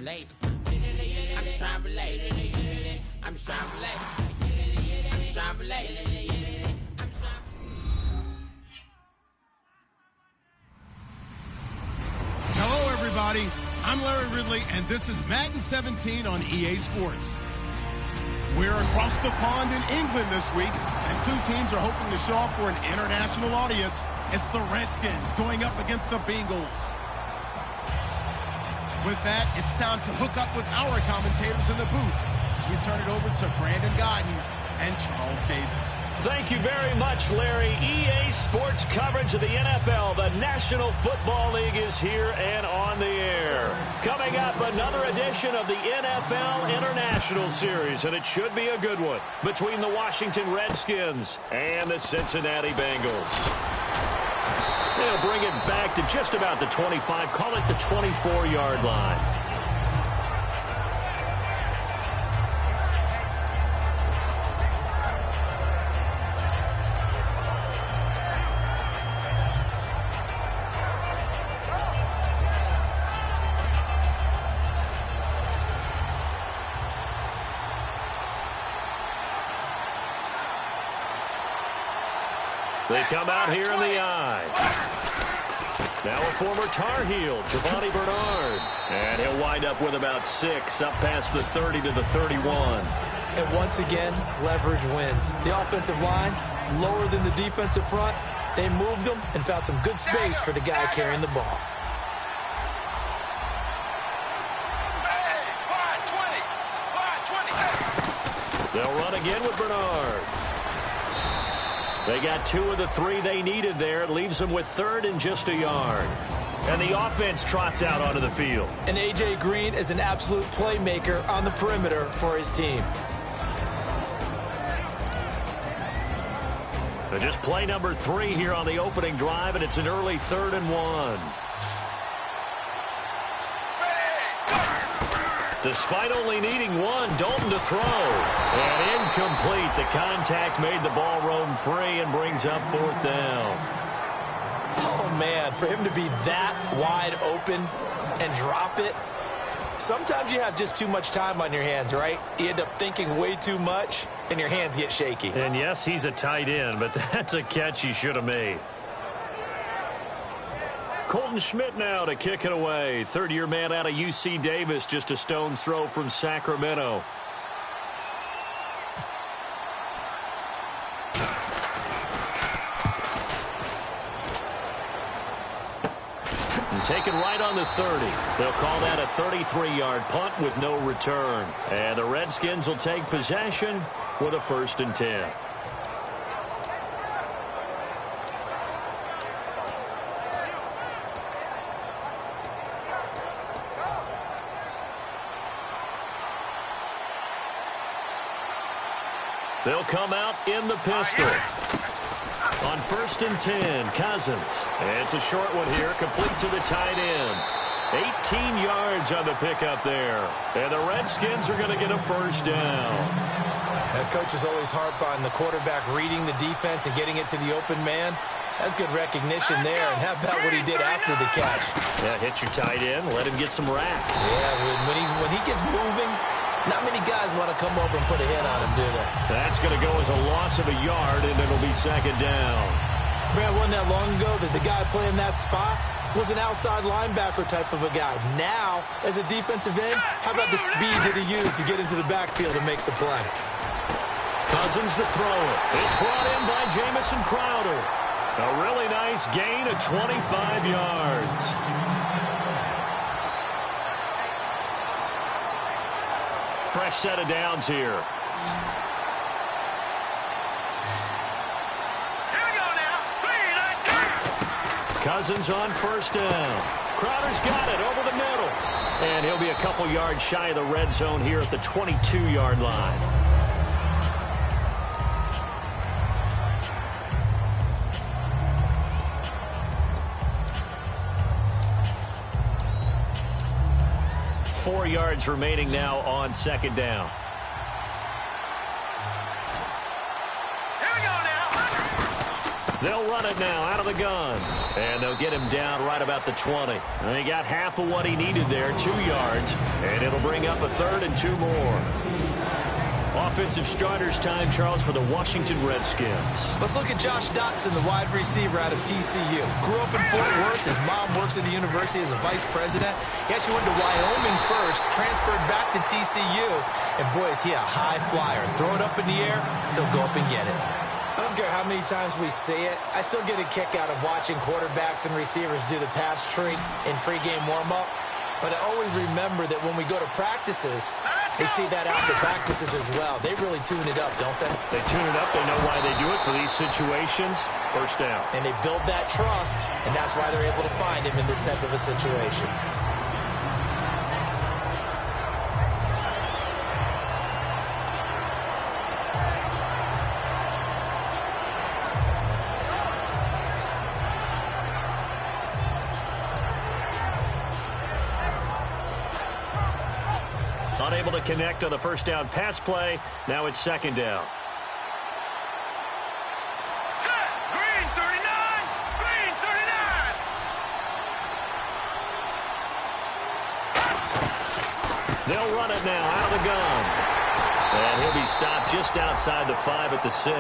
relate. I'm just trying to relate. I'm just trying to relate. I'm just trying to relate. Hello, everybody. I'm Larry Ridley, and this is Madden 17 on EA Sports. We're across the pond in England this week, and two teams are hoping to show off for an international audience. It's the Redskins going up against the Bengals. With that, it's time to hook up with our commentators in the booth as we turn it over to Brandon Godden and Charles Davis. Thank you very much, Larry. EA Sports coverage of the NFL. The National Football League is here and on the air. Coming up, another edition of the NFL International Series, and it should be a good one, between the Washington Redskins and the Cincinnati Bengals. They'll bring it back to just about the 25, call it the 24-yard line. They come out here in the eye. Now a former Tar Heel, Giovanni Bernard. And he'll wind up with about 6, up past the 30 to the 31. And once again, leverage wins. The offensive line, lower than the defensive front. They moved them and found some good space for the guy carrying the ball. They'll run again with Bernard. They got 2 of the 3 they needed there. It leaves them with 3rd and just a yard. And the offense trots out onto the field. And A.J. Green is an absolute playmaker on the perimeter for his team. And just play number 3 here on the opening drive, and it's an early 3rd and 1. Despite only needing 1, Dalton to throw. And incomplete. The contact made the ball roam free and brings up 4th down. Oh, man, for him to be that wide open and drop it. Sometimes you have just too much time on your hands, right? You end up thinking way too much, and your hands get shaky. And yes, he's a tight end, but that's a catch he should have made. Colton Schmidt now to kick it away. Third-year man out of UC Davis, just a stone's throw from Sacramento. And taken right on the 30. They'll call that a 33-yard punt with no return. And the Redskins will take possession with a 1st and 10. They'll come out in the pistol. On 1st and 10, Cousins. And it's a short one here, complete to the tight end. 18 yards on the pickup there. And the Redskins are going to get a 1st down. That coach is always harp on the quarterback reading the defense and getting it to the open man. That's good recognition there. And how about what he did after the catch? Yeah, hit your tight end, let him get some rack. Yeah, when he gets moving, not many guys want to come over and put a hit on him, do they? That's going to go as a loss of a yard, and it'll be 2nd down. Man, wasn't that long ago that the guy playing that spot was an outside linebacker type of a guy. Now, as a defensive end, how about the speed that he used to get into the backfield and make the play? Cousins to throw it. It's brought in by Jamison Crowder. A really nice gain of 25 yards. Fresh set of downs here. Here we go now. 3, 9, 10. Cousins on 1st down. Crowder's got it over the middle. And he'll be a couple yards shy of the red zone here at the 22-yard line. Four yards remaining now on 2nd down. Here we go now. They'll run it now out of the gun. And they'll get him down right about the 20. And he got half of what he needed there, 2 yards. And it'll bring up a 3rd and 2 more. Offensive starters time, Charles, for the Washington Redskins. Let's look at Josh Dotson, the wide receiver out of TCU. Grew up in Fort Worth. His mom works at the university as a vice president. He actually went to Wyoming first, transferred back to TCU. And, boy, is he a high flyer. Throw it up in the air, he'll go up and get it. I don't care how many times we say it. I still get a kick out of watching quarterbacks and receivers do the pass tree in pregame warm-up. But I always remember that when we go to practices, we see that after practices as well. They really tune it up, don't they? They tune it up. They know why they do it for these situations. First down. And they build that trust, and that's why they're able to find him in this type of a situation. Unable to connect on the first down pass play. Now it's 2nd down. Set. Green 39. Green 39. They'll run it now out of the gun. And he'll be stopped just outside the 5 at the 6.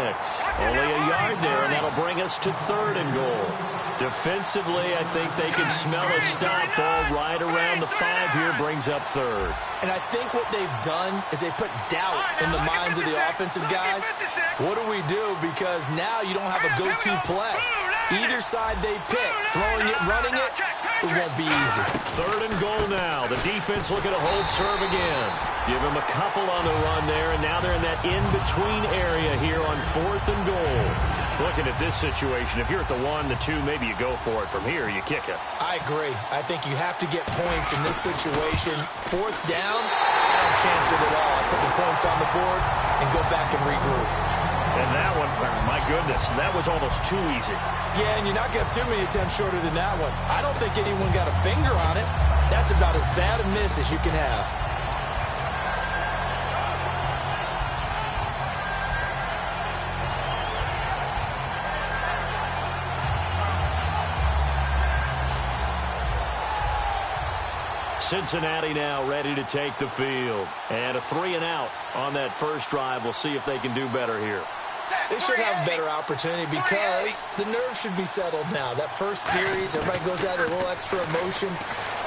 Only a yard there, and that'll bring us to 3rd and goal. Defensively, I think they can smell a stop. Ball right around the 5 here brings up 3rd. And I think what they've done is they put doubt in the minds of the offensive guys. What do we do? Because now you don't have a go-to play. Either side they pick, throwing it, running it, it won't be easy. 3rd and goal now. The defense looking to hold serve again. Give them a couple on the run there, and now they're in that in-between area here on 4th and goal. Looking at this situation, if you're at the 1, the 2, maybe you go for it. From here, you kick it. I agree. I think you have to get points in this situation. 4th down, I don't chance it at all. I put the points on the board and go back and regroup. And that one, my goodness, that was almost too easy. Yeah, and you're not going to have too many attempts shorter than that one. I don't think anyone got a finger on it. That's about as bad a miss as you can have. Cincinnati now ready to take the field. And a 3 and out on that first drive. We'll see if they can do better here. They should have a better opportunity because the nerves should be settled now. That first series, everybody goes out with a little extra emotion.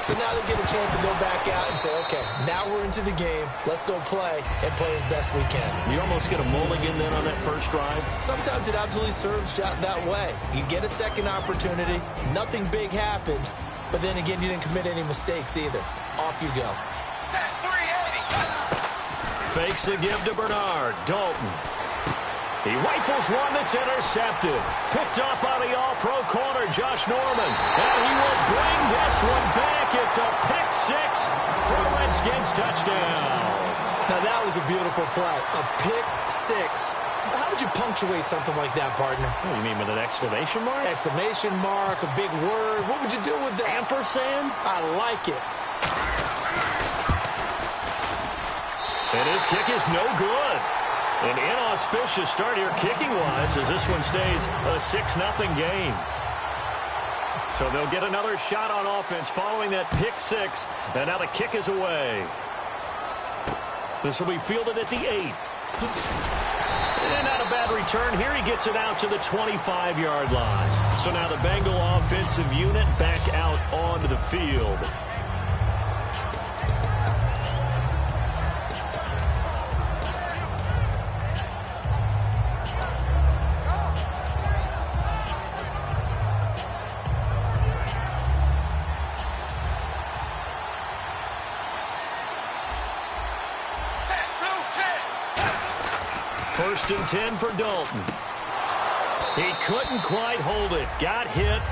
So now they get a chance to go back out and say, okay, now we're into the game. Let's go play and play as best we can. You almost get a mulligan then on that first drive? Sometimes it absolutely serves that way. You get a second opportunity. Nothing big happened. But then again, you didn't commit any mistakes either. Off you go. Fakes the give to Bernard. Dalton. He rifles one that's intercepted. Picked up by the all-pro corner, Josh Norman. And he will bring this one back. It's a pick 6 for a Redskins touchdown. Now that was a beautiful play. A pick 6. How would you punctuate something like that, partner? Oh, you mean with an exclamation mark? Exclamation mark, a big word. What would you do with that? Ampersand? I like it. And his kick is no good. An inauspicious start here kicking-wise as this one stays a 6-0 game. So they'll get another shot on offense following that pick 6. And now the kick is away. This will be fielded at the 8. And not a bad return here. He gets it out to the 25-yard line. So now the Bengal offensive unit back out onto the field. First and 10 for Dalton. He couldn't quite hold it. Got hit.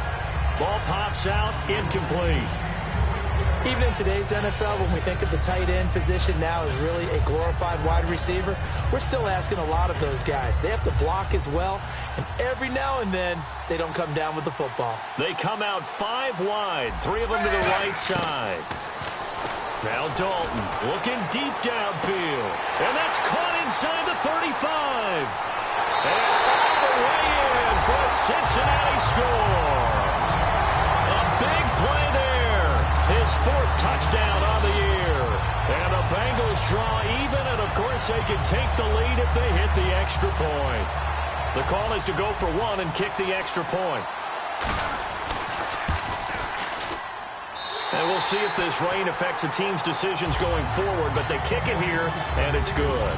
Ball pops out. Incomplete. Even in today's NFL, when we think of the tight end position now as really a glorified wide receiver, we're still asking a lot of those guys. They have to block as well, and every now and then, they don't come down with the football. They come out 5 wide, 3 of them to the right side. Now Dalton looking deep downfield. And that's caught inside the 35. And all the way in for a Cincinnati score. A big play there. His 4th touchdown on the year. And the Bengals draw even, and of course they can take the lead if they hit the extra point. The call is to go for 1 and kick the extra point. And we'll see if this rain affects the team's decisions going forward, but they kick it here, and it's good.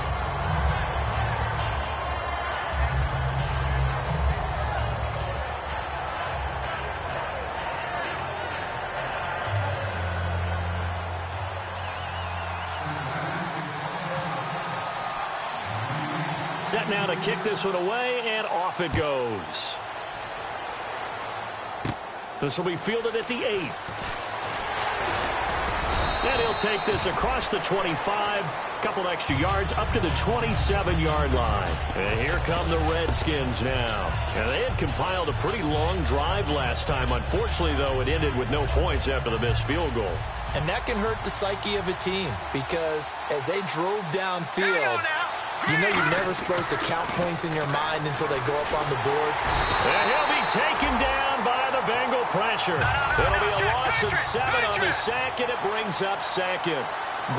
Set now to kick this one away, and off it goes. This will be fielded at the 8. And he'll take this across the 25, a couple extra yards up to the 27-yard line. And here come the Redskins now. And they had compiled a pretty long drive last time. Unfortunately, though, it ended with no points after the missed field goal. And that can hurt the psyche of a team because as they drove downfield, you know you're never supposed to count points in your mind until they go up on the board. And he'll be taken down by the Bengal pressure. It'll be a loss of 7 on the sack, and it brings up 2nd.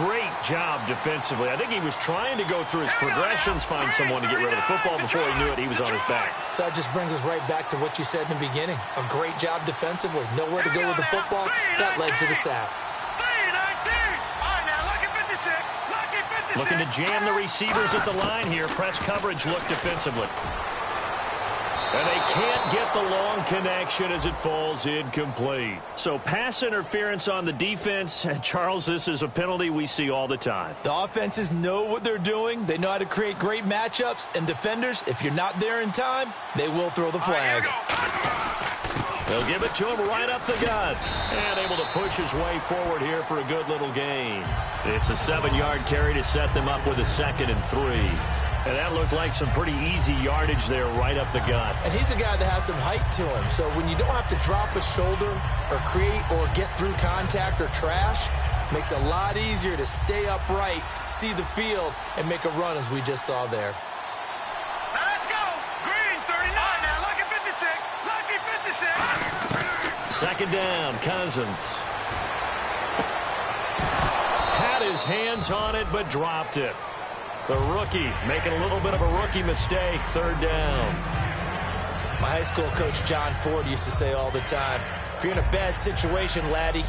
Great job defensively. I think he was trying to go through his progressions, find someone to get rid of the football. Before he knew it, he was on his back. So that just brings us right back to what you said in the beginning. A great job defensively. Nowhere to go with the football. That led to the sack. Looking to jam the receivers at the line here. Press coverage look defensively. And they can't get the long connection as it falls incomplete. So pass interference on the defense. Charles, this is a penalty we see all the time. The offenses know what they're doing. They know how to create great matchups. And defenders, if you're not there in time, they will throw the flag. They'll give it to him right up the gut. And able to push his way forward here for a good little gain. It's a 7-yard carry to set them up with a 2nd and 3. And that looked like some pretty easy yardage there right up the gut. And he's a guy that has some height to him. So when you don't have to drop a shoulder or create or get through contact or trash, makes it a lot easier to stay upright, see the field, and make a run as we just saw there. Now let's go. Green, 39. Now lucky 56. Lucky 56. 2nd down, Cousins. Had his hands on it, but dropped it. The rookie making a little bit of a rookie mistake. 3rd down. My high school coach, John Ford, used to say all the time, if you're in a bad situation, laddie,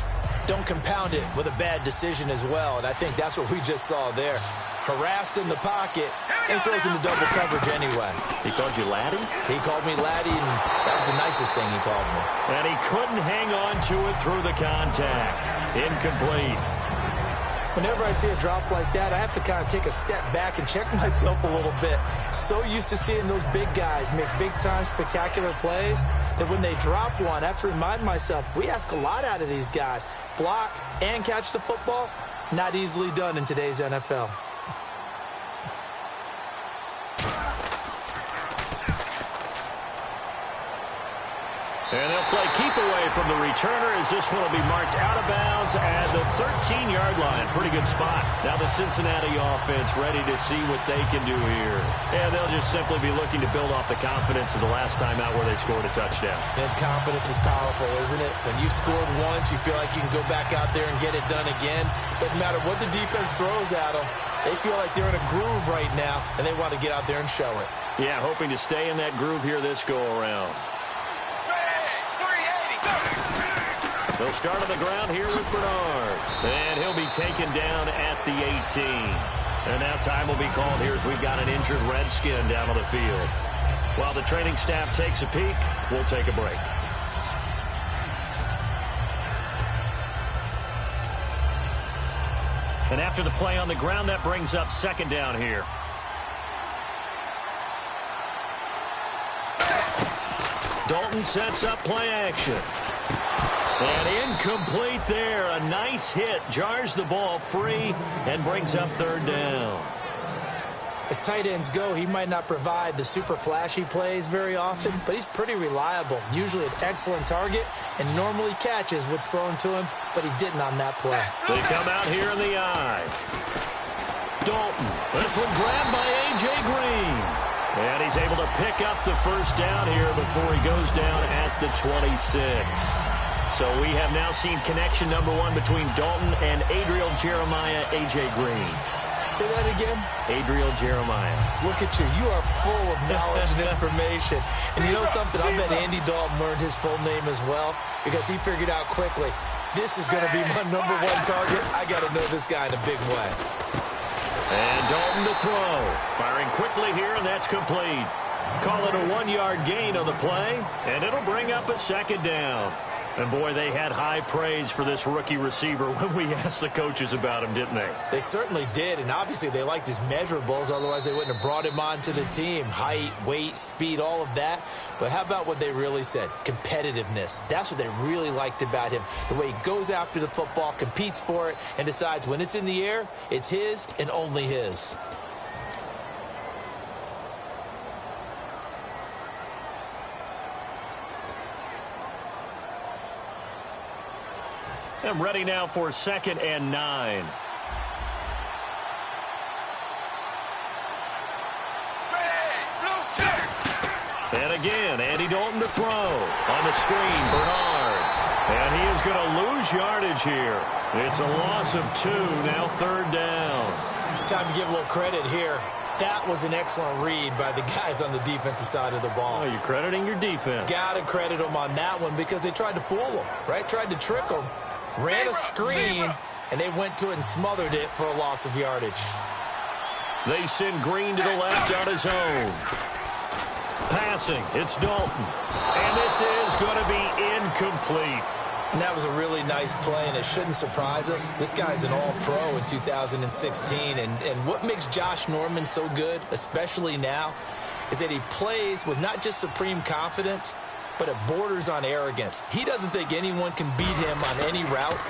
don't compound it with a bad decision as well. And I think that's what we just saw there. Harassed in the pocket, and throws into double coverage anyway. He called you laddie? He called me laddie, and that was the nicest thing he called me. And he couldn't hang on to it through the contact. Incomplete. Whenever I see a drop like that, I have to kind of take a step back and check myself a little bit. So used to seeing those big guys make big-time spectacular plays that when they drop one, I have to remind myself, we ask a lot out of these guys. Block and catch the football, not easily done in today's NFL. And they'll play keep away from the returner as this one will be marked out of bounds at the 13-yard line. Pretty good spot. Now the Cincinnati offense ready to see what they can do here. And they'll just simply be looking to build off the confidence of the last time out where they scored a touchdown. And confidence is powerful, isn't it? When you scored once, you feel like you can go back out there and get it done again. Doesn't matter what the defense throws at them. They feel like they're in a groove right now, and they want to get out there and show it. Yeah, hoping to stay in that groove here this go-around. They'll start on the ground here with Bernard. And he'll be taken down at the 18. And now time will be called here as we've got an injured Redskin down on the field. While the training staff takes a peek, we'll take a break. And after the play on the ground, that brings up 2nd down here. Dalton sets up play action. And incomplete there. A nice hit. Jars the ball free and brings up 3rd down. As tight ends go, he might not provide the super flashy plays very often, but he's pretty reliable, usually an excellent target, and normally catches what's thrown to him, but he didn't on that play. They come out here in the eye. Dalton. This one grabbed by A.J. Green. And he's able to pick up the first down here before he goes down at the 26. So we have now seen connection number 1 between Dalton and Adriel Jeremiah, A.J. Green. Say that again? Adriel Jeremiah. Look at you. You are full of knowledge and information. And you know something? I bet Andy Dalton learned his full name as well because he figured out quickly, this is going to be my number 1 target. I got to know this guy in a big way. And Dalton to throw. Firing quickly here, and that's complete. Call it a 1-yard gain on the play, and it'll bring up a second down. And, boy, they had high praise for this rookie receiver when we asked the coaches about him, didn't they? They certainly did, and obviously they liked his measurables. Otherwise, they wouldn't have brought him onto the team. Height, weight, speed, all of that. But how about what they really said? Competitiveness. That's what they really liked about him. The way he goes after the football, competes for it, and decides when it's in the air, it's his and only his. I'm ready now for 2nd and 9. And again, Andy Dalton to throw. On the screen, Bernard. And he is going to lose yardage here. It's a loss of 2, now 3rd down. Time to give a little credit here. That was an excellent read by the guys on the defensive side of the ball. Oh, you're crediting your defense. Got to credit them on that one because they tried to fool them, right? Tried to trick them. Ran a screen, and they went to it and smothered it for a loss of yardage. They send Green to the left on his own. Passing, it's Dalton. And this is going to be incomplete. And that was a really nice play, and it shouldn't surprise us. This guy's an all-pro in 2016, and what makes Josh Norman so good, especially now, is that he plays with not just supreme confidence, but it borders on arrogance. He doesn't think anyone can beat him on any route,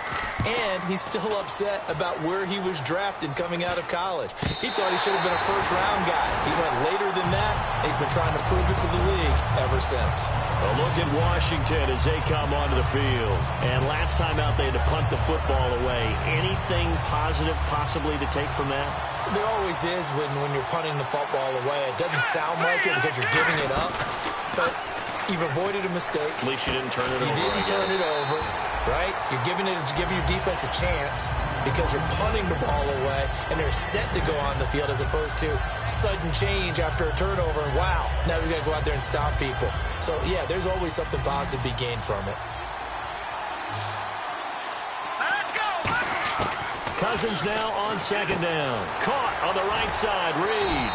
and he's still upset about where he was drafted coming out of college. He thought he should have been a first-round guy. He went later than that, and he's been trying to prove it to the league ever since. A look at Washington as they come onto the field. And last time out, they had to punt the football away. Anything positive possibly to take from that? There always is when you're punting the football away. It doesn't sound like it because you're giving it up, but you've avoided a mistake. At least you didn't turn it over. You didn't turn it over, right? You're giving your defense a chance because you're punting the ball away, and they're set to go on the field as opposed to sudden change after a turnover. And wow, now we got to go out there and stop people. So, yeah, there's always something positive to be gained from it. Let's go! Cousins now on 2nd down. Caught on the right side, Reed.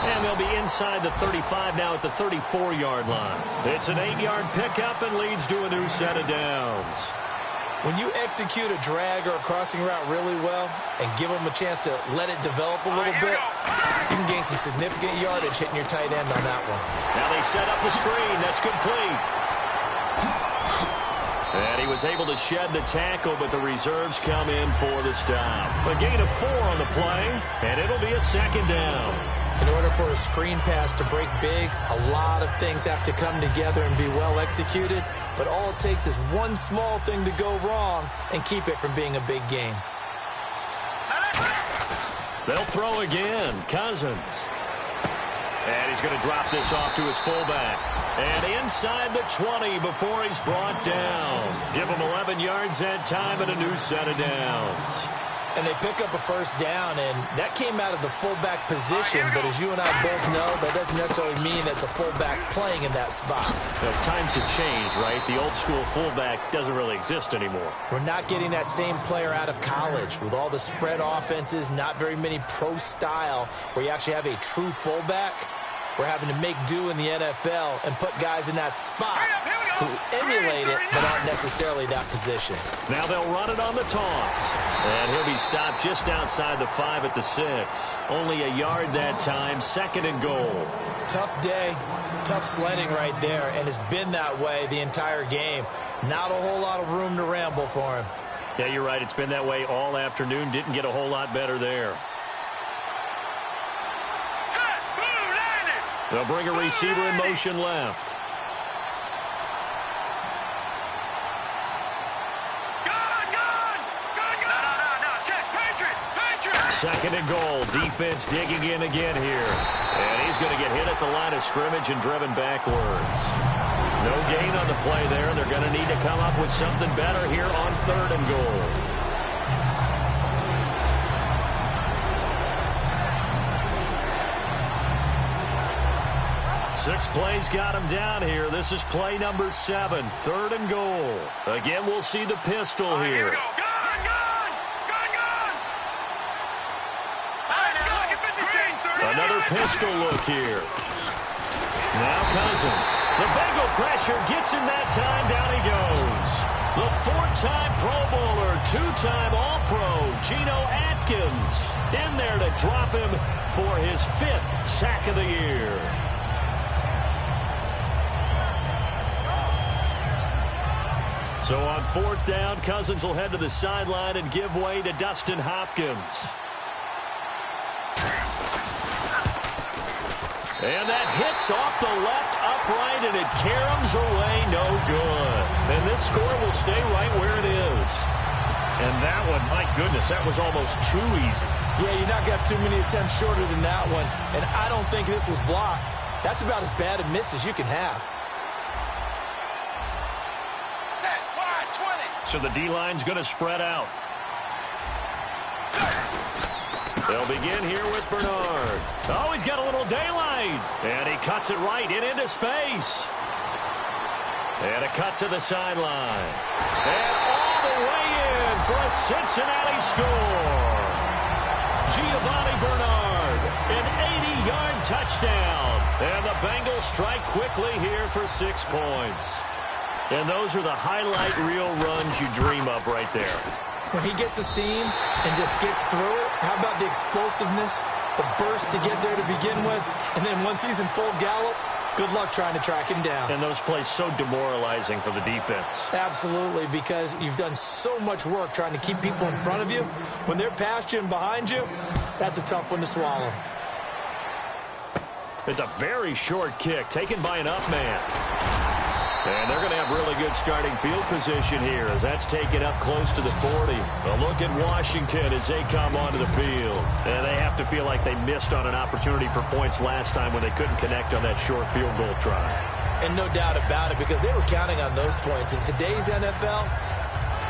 And they'll be inside the 35 now at the 34-yard line. It's an 8-yard pickup and leads to a new set of downs. When you execute a drag or a crossing route really well and give them a chance to let it develop a little bit, you can gain some significant yardage hitting your tight end on that one. Now they set up the screen. That's complete. And he was able to shed the tackle, but the reserves come in for the stop. A gain of 4 on the play, and it'll be a 2nd down. In order for a screen pass to break big, a lot of things have to come together and be well executed, but all it takes is one small thing to go wrong and keep it from being a big gain. They'll throw again. Cousins. And he's going to drop this off to his fullback. And inside the 20 before he's brought down. Give him 11 yards that time and a new set of downs. And they pick up a first down, and that came out of the fullback position. But as you and I both know, that doesn't necessarily mean that's a fullback playing in that spot. Well, times have changed, right? The old school fullback doesn't really exist anymore. We're not getting that same player out of college with all the spread offenses, not very many pro style, where you actually have a true fullback. We're having to make do in the NFL and put guys in that spot who emulate it but aren't necessarily that position. Now they'll run it on the toss. And he'll be stopped just outside the 5 at the 6. Only a yard that time, 2nd and goal. Tough day, tough sledding right there, and it's been that way the entire game. Not a whole lot of room to ramble for him. Yeah, you're right. It's been that way all afternoon. Didn't get a whole lot better there. They'll bring a receiver in motion left. Second and goal. Defense digging in again here. And he's going to get hit at the line of scrimmage and driven backwards. No gain on the play there. They're going to need to come up with something better here on third and goal. Six plays got him down here. This is play number 7. Third and goal. Again, we'll see the pistol here. Another pistol look here. Now Cousins. The Bengal pressure gets him that time. Down he goes. The 4-time Pro Bowler, 2-time All-Pro, Geno Atkins, in there to drop him for his 5th sack of the year. So on 4th down, Cousins will head to the sideline and give way to Dustin Hopkins. And that hits off the left upright, and it caroms away no good. And this score will stay right where it is. And that one, my goodness, that was almost too easy. Yeah, you're not got too many attempts shorter than that one. And I don't think this was blocked. That's about as bad a miss as you can have. Set, wide, 20. So the D-line's going to spread out. They'll begin here with Bernard. Oh, he's got a little daylight. And he cuts it right into space. And a cut to the sideline. And all the way in for a Cincinnati score. Giovanni Bernard, an 80-yard touchdown. And the Bengals strike quickly here for 6 points. And those are the highlight reel runs you dream of right there. When he gets a seam and just gets through it, how about the explosiveness, the burst to get there to begin with, and then once he's in full gallop, good luck trying to track him down. And those plays so demoralizing for the defense. Absolutely, because you've done so much work trying to keep people in front of you. When they're past you and behind you, that's a tough one to swallow. It's a very short kick taken by an up man. And they're going to have really good starting field position here as that's taken up close to the 40. A look at Washington as they come onto the field. And they have to feel like they missed on an opportunity for points last time when they couldn't connect on that short field goal try. And no doubt about it, because they were counting on those points. In today's NFL,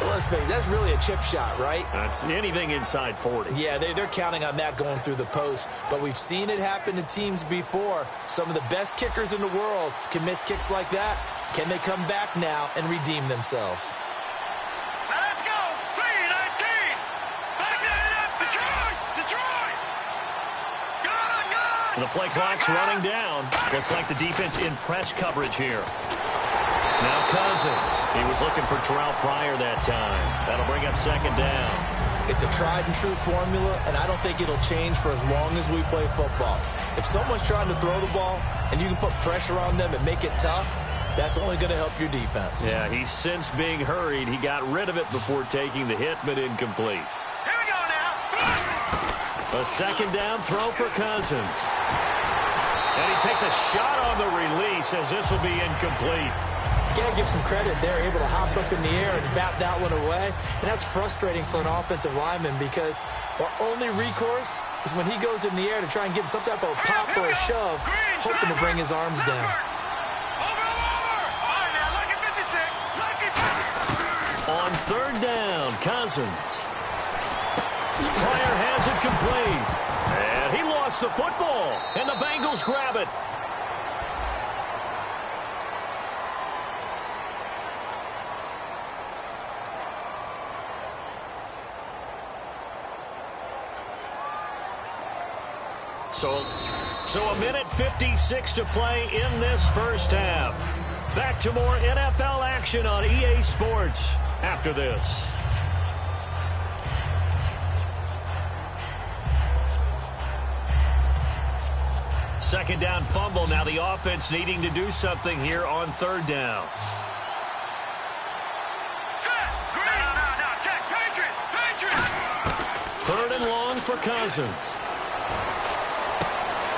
let's face it, that's really a chip shot, right? That's anything inside 40. Yeah, they're counting on that going through the post. But we've seen it happen to teams before. Some of the best kickers in the world can miss kicks like that. Can they come back now and redeem themselves? Now let's go. 3-19. Back that up. Detroit. Good. The play clock's running down. Looks like the defense in press coverage here. Now Cousins. He was looking for Terrell Pryor that time. That'll bring up 2nd down. It's a tried and true formula, and I don't think it'll change for as long as we play football. If someone's trying to throw the ball and you can put pressure on them and make it tough, that's only going to help your defense. Yeah, he's since being hurried. He got rid of it before taking the hit, but incomplete. Here we go now. A 2nd down throw for Cousins. And he takes a shot on the release as this will be incomplete. You got to give some credit. They're able to hop up in the air and bat that one away. And that's frustrating for an offensive lineman because their only recourse is when he goes in the air to try and give him some type of a pop or a shove, hoping to bring his arms down. On 3rd down, Cousins. Pryor has it complete. And he lost the football. And the Bengals grab it. So a minute 56 to play in this first half. Back to more NFL action on EA Sports after this. Second down fumble. Now the offense needing to do something here on 3rd down. Check. Patriot. 3rd and long for Cousins.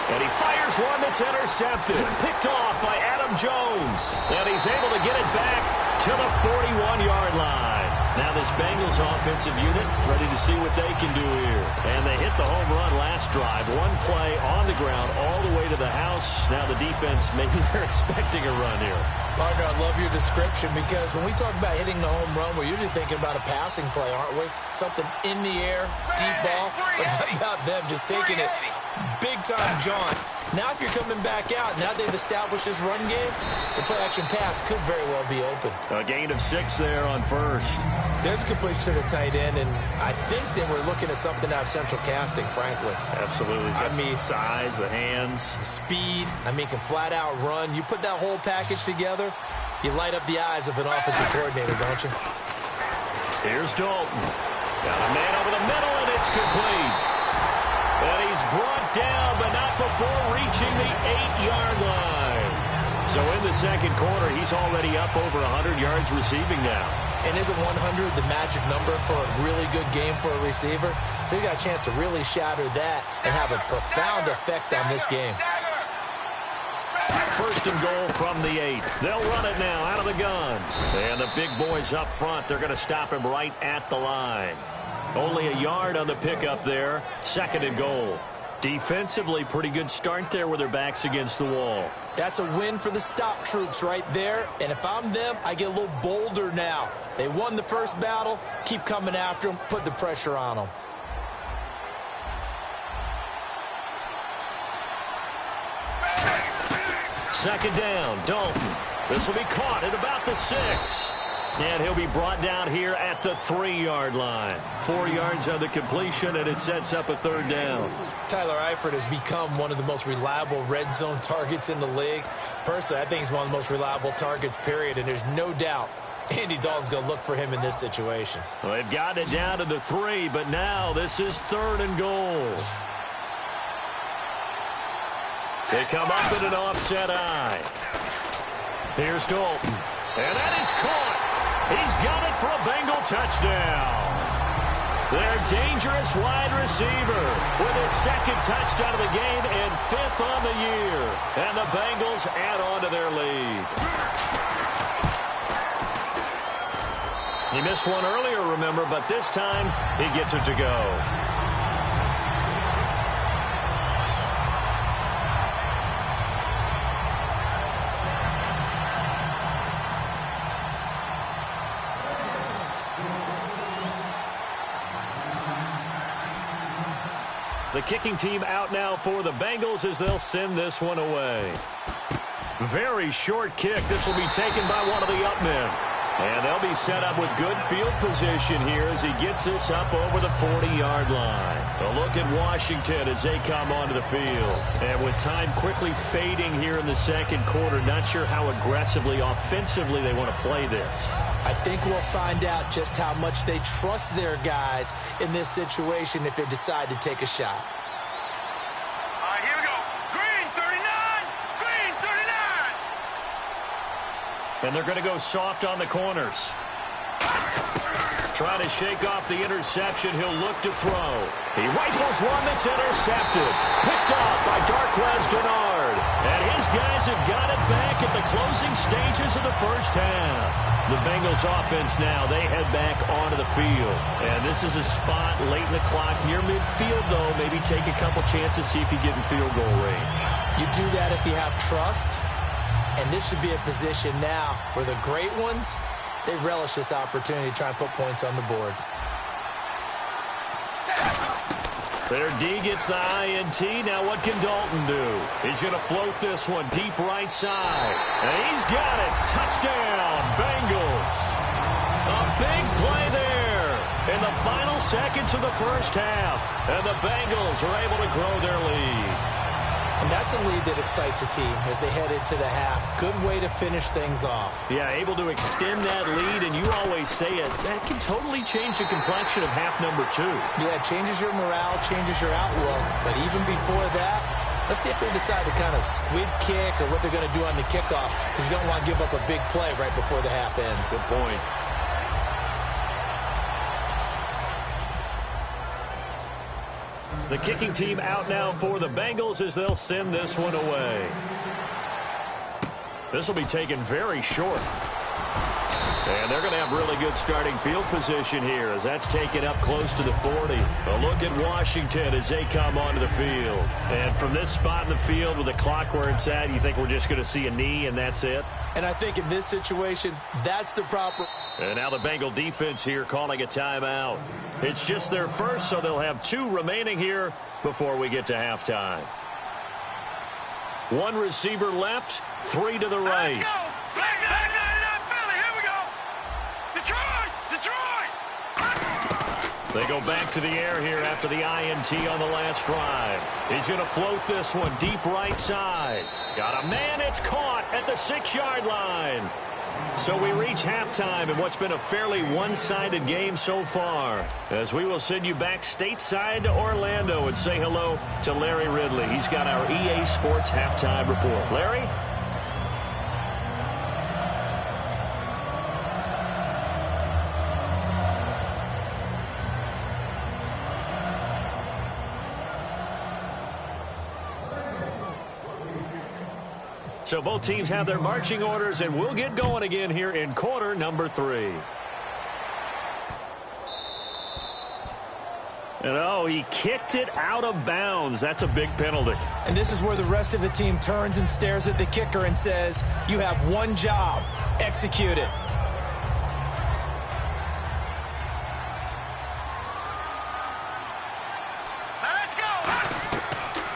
And he fires one that's intercepted. Picked off by Adam Jones. And he's able to get it back to the 41-yard line. Now this Bengals offensive unit ready to see what they can do here. And they hit the home run last drive. One play on the ground all the way to the house. Now the defense, maybe they're expecting a run here. Partner, I love your description because when we talk about hitting the home run, we're usually thinking about a passing play, aren't we? Something in the air, deep ball. But how about them just taking it big-time jaunt? Now if you're coming back out, now they've established this run game, the play-action pass could very well be open. A gain of 6 there on first. There's a completion to the tight end, and I think that we're looking at something out of central casting, frankly. Absolutely. I mean, size, the hands. Speed. I mean, can flat-out run. You put that whole package together, you light up the eyes of an offensive coordinator, don't you? Here's Dalton. Got a man over the middle, and it's complete. And he's brought down, but not before reaching the 8-yard line. So in the second quarter, he's already up over 100 yards receiving now. And isn't 100 the magic number for a really good game for a receiver? So he got a chance to really shatter that and have a profound effect on this game. First and goal from the 8. They'll run it now out of the gun. And the big boys up front, they're going to stop him right at the line. Only a yard on the pickup there. Second and goal. Defensively, pretty good start there with their backs against the wall. That's a win for the stop troops right there. And if I'm them, I get a little bolder now. They won the first battle. Keep coming after them. Put the pressure on them. Second down, Dalton. This will be caught at about the 6. And he'll be brought down here at the 3-yard line. 4 yards on the completion, and it sets up a third down. Tyler Eifert has become one of the most reliable red zone targets in the league. Personally, I think he's one of the most reliable targets, period, and there's no doubt Andy Dalton's going to look for him in this situation. Well, they've got it down to the 3, but now this is third and goal. They come up in an offset eye. Here's Dalton. And that is caught. He's got it for a Bengal touchdown. Their dangerous wide receiver with his second touchdown of the game and 5th on the year. And the Bengals add on to their lead. He missed one earlier, remember, but this time he gets it to go. The kicking team out now for the Bengals as they'll send this one away. Very short kick. This will be taken by one of the up men. And they'll be set up with good field position here as he gets this up over the 40-yard line. A look at Washington as they come onto the field. And with time quickly fading here in the second quarter, not sure how aggressively, offensively they want to play this. I think we'll find out just how much they trust their guys in this situation if they decide to take a shot. All right, here we go. Green 39! Green 39! And they're going to go soft on the corners. Trying to shake off the interception. He'll look to throw. He rifles one that's intercepted. Picked off by Darquez Denard. And his guys have got it back at the closing stages of the first half. The Bengals offense now, they head back onto the field. And this is a spot late in the clock near midfield, though. Maybe take a couple chances, see if you get in field goal range. You do that if you have trust. And this should be a position now where the great ones, they relish this opportunity to try and put points on the board. Their D gets the INT. Now what can Dalton do? He's going to float this one deep right side. And he's got it. Touchdown, Bengals. A big play there in the final seconds of the first half. And the Bengals are able to grow their lead. And that's a lead that excites a team as they head into the half. Good way to finish things off. Yeah, able to extend that lead, and you always say it, that can totally change the complexion of half number 2. Yeah, it changes your morale, changes your outlook. But even before that, let's see if they decide to kind of squib kick or what they're going to do on the kickoff, because you don't want to give up a big play right before the half ends. Good point. The kicking team out now for the Bengals as they'll send this one away. This will be taken very short. And they're going to have really good starting field position here as that's taken up close to the 40. A look at Washington as they come onto the field. And from this spot in the field with the clock where it's at, you think we're just going to see a knee and that's it? And I think in this situation, that's the proper... And now the Bengal defense here calling a timeout. It's just their first, so they'll have 2 remaining here before we get to halftime. 1 receiver left, 3 to the right. Let's go. Back 99 Philly. Here we go. Detroit. They go back to the air here after the INT on the last drive. He's going to float this one deep right side. Got a man. It's caught at the 6-yard line. So we reach halftime in what's been a fairly one-sided game so far, as we will send you back stateside to Orlando and say hello to Larry Ridley. He's got our EA Sports halftime report. Larry? So both teams have their marching orders, and we'll get going again here in quarter number 3. And oh, he kicked it out of bounds. That's a big penalty. And this is where the rest of the team turns and stares at the kicker and says, you have one job, execute it.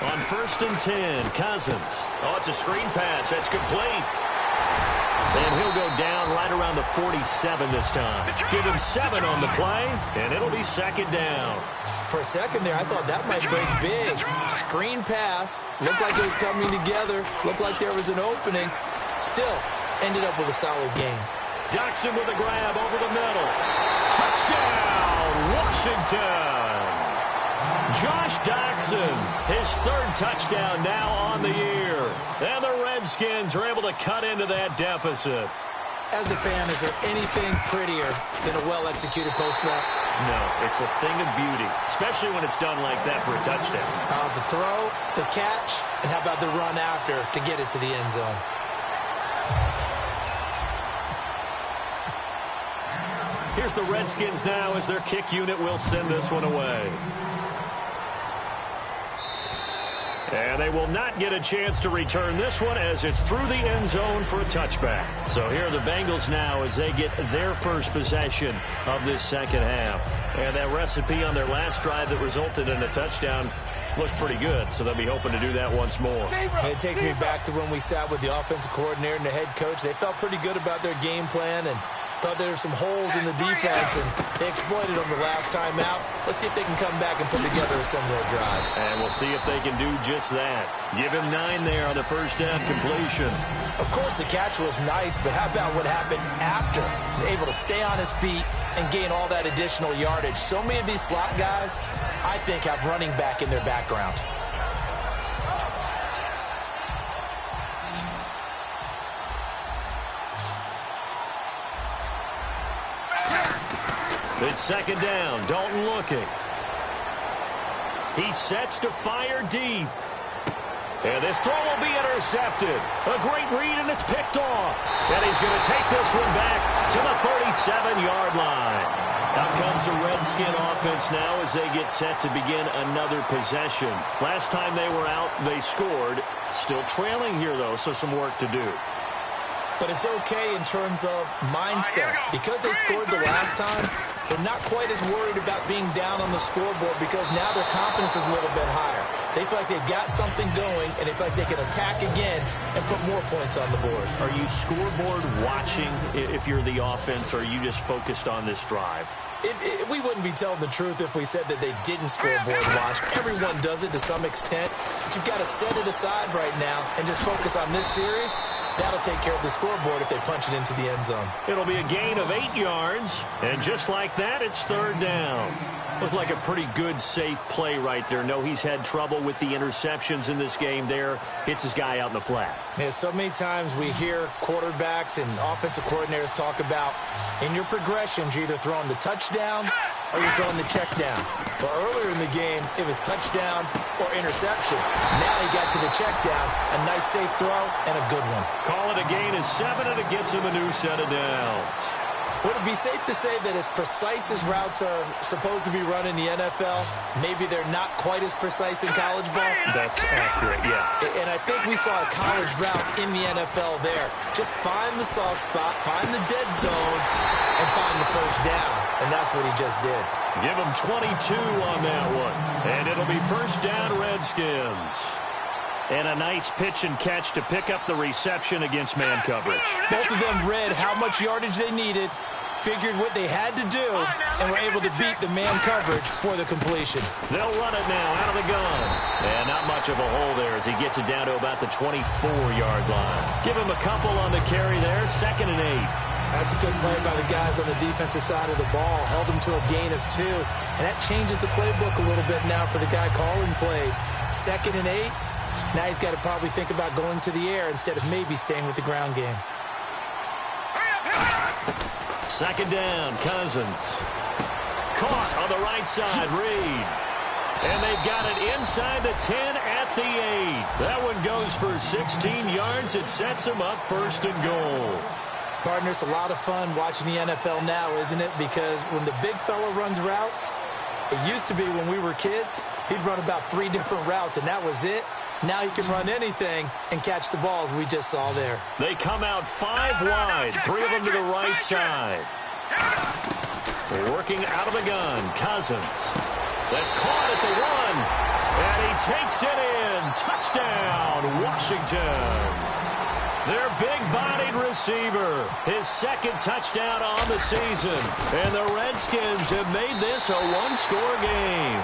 On 1st and 10, Cousins. Oh, it's a screen pass. That's complete. And he'll go down right around the 47 this time. Give him 7 on the play, and it'll be 2nd down. For a second there, I thought that might break big. Screen pass. Looked like it was coming together. Looked like there was an opening. Still, ended up with a solid game. Doxson with a grab over the middle. Touchdown, Washington. Josh Doxson, his 3rd touchdown now on the year. And the Redskins are able to cut into that deficit. As a fan, is there anything prettier than a well-executed post route? No, it's a thing of beauty, especially when it's done like that for a touchdown. The throw, the catch, and how about the run after to get it to the end zone? Here's the Redskins now as their kick unit will send this one away. And they will not get a chance to return this one as it's through the end zone for a touchback. So here are the Bengals now as they get their first possession of this second half. And that recipe on their last drive that resulted in a touchdown looked pretty good, so they'll be hoping to do that once more. It takes me back to when we sat with the offensive coordinator and the head coach. They felt pretty good about their game plan and thought there were some holes in the defense, and they exploited them the last time out. Let's see if they can come back and put together a similar drive. And we'll see if they can do just that. Give him 9 there on the first down completion. Of course, the catch was nice, but how about what happened after? Able to stay on his feet and gain all that additional yardage. So many of these slot guys, I think, have running back in their background. It's 2nd down. Dalton looking. He sets to fire deep. And this throw will be intercepted. A great read, and it's picked off. And he's going to take this one back to the 37-yard line. Out comes the Redskin offense now as they get set to begin another possession. Last time they were out, they scored. Still trailing here, though, so some work to do. But it's okay in terms of mindset. Because they scored the last time, they're not quite as worried about being down on the scoreboard because now their confidence is a little bit higher. They feel like they've got something going, and they feel like they can attack again and put more points on the board. Are you scoreboard watching if you're the offense, or are you just focused on this drive? We wouldn't be telling the truth if we said that they didn't scoreboard watch. Everyone does it to some extent. But you've got to set it aside right now and just focus on this series. That'll take care of the scoreboard if they punch it into the end zone. It'll be a gain of 8 yards, and just like that, it's 3rd down. Looked like a pretty good, safe play right there. No, he's had trouble with the interceptions in this game there. Hits his guy out in the flat. Yeah, so many times we hear quarterbacks and offensive coordinators talk about in your progressions, you're either throwing the touchdown or you're throwing the check down. But earlier in the game, it was touchdown or interception. Now he got to the check down, a nice safe throw, and a good one. Call it a gain of 7, and it gets him a new set of downs. Would it be safe to say that as precise as routes are supposed to be run in the NFL, maybe they're not quite as precise in college ball? That's accurate, yeah. And I think we saw a college route in the NFL there. Just find the soft spot, find the dead zone, and find the first down. And that's what he just did. Give him 22 on that one. And it'll be first down, Redskins. And a nice pitch and catch to pick up the reception against man coverage. Both of them read how much yardage they needed, figured what they had to do, and were able to beat the man coverage for the completion. They'll run it now out of the gun. And not much of a hole there as he gets it down to about the 24-yard line. Give him a couple on the carry there, 2nd and 8. That's a good play by the guys on the defensive side of the ball. Held them to a gain of 2. And that changes the playbook a little bit now for the guy calling plays. 2nd and 8. Now he's got to probably think about going to the air instead of maybe staying with the ground game. 2nd down, Cousins. Caught on the right side, Reed. And they've got it inside the 10 at the 8. That one goes for 16 yards. It sets them up 1st and goal. Partner, it's a lot of fun watching the NFL now, isn't it? Because when the big fella runs routes, it used to be when we were kids, he'd run about 3 different routes, and that was it. Now he can run anything and catch the balls we just saw there. They come out 5 wide, 3 of them to the right side. Working out of the gun, Cousins. That's caught at the 1, and he takes it in. Touchdown, Washington. Their big-bodied receiver, his 2nd touchdown on the season. And the Redskins have made this a 1-score game.